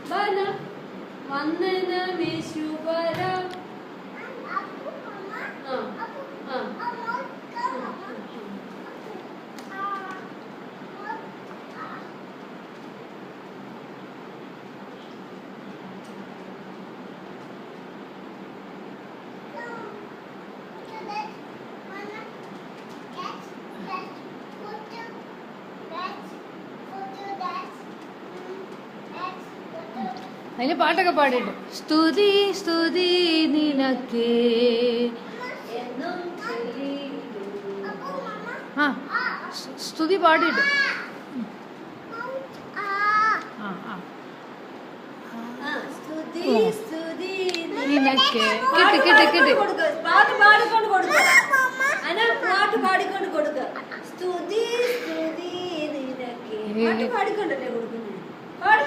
ബല വന്ദനമേശുവര അതിന് പാട്ടൊക്കെ പാടിയിട്ട് സ്തുതി സ്തുതി നിനക്കേ ആ സ്തുതി പാടിയിട്ട് നിനക്കേ കിട്ടി കിട്ടി കിട്ടി പാട്ട് പാടിക്കൊണ്ട് കൊടുക്കുക പാട്ട് പാടിക്കൊണ്ട് കൊടുക്കുക സ്തുതി സ്തുതി നിനക്കേ പാട്ട് പാടിക്കൊണ്ടല്ലേ കൊടുക്കുന്നത് പാട്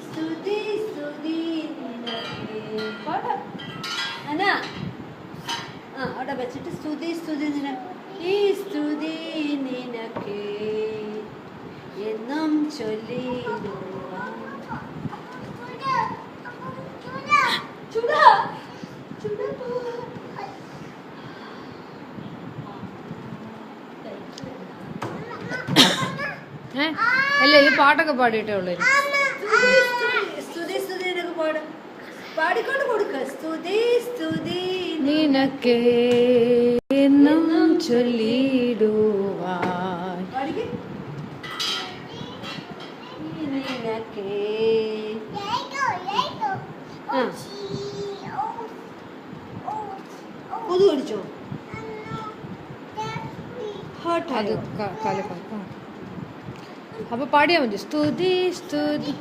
സ്തുതി സ്തുതി നിനക്കേ പാട് അന അവിടെ വെച്ചിട്ട് സ്തുതി സ്തുതി ഈ സ്തുതി നിനക്കേ എന്നും ചൊല്ലിടുവാൻ അല്ലേ ഈ പാട്ടൊക്കെ പാടിയിട്ടേ ഉള്ളൂ സ്തുതി സ്തുതി നിനക്ക് പാടിക്കൊണ്ട് കൊടുക്ക സ്തുതി സ്തുതി നിനക്കേ എന്നും ചൊല്ലിടുവാൻ നിനക്കേ കൊതു കടിച്ചോ അത് അപ്പൊ പാടിയാ മതി സ്തുതി സ്തുതി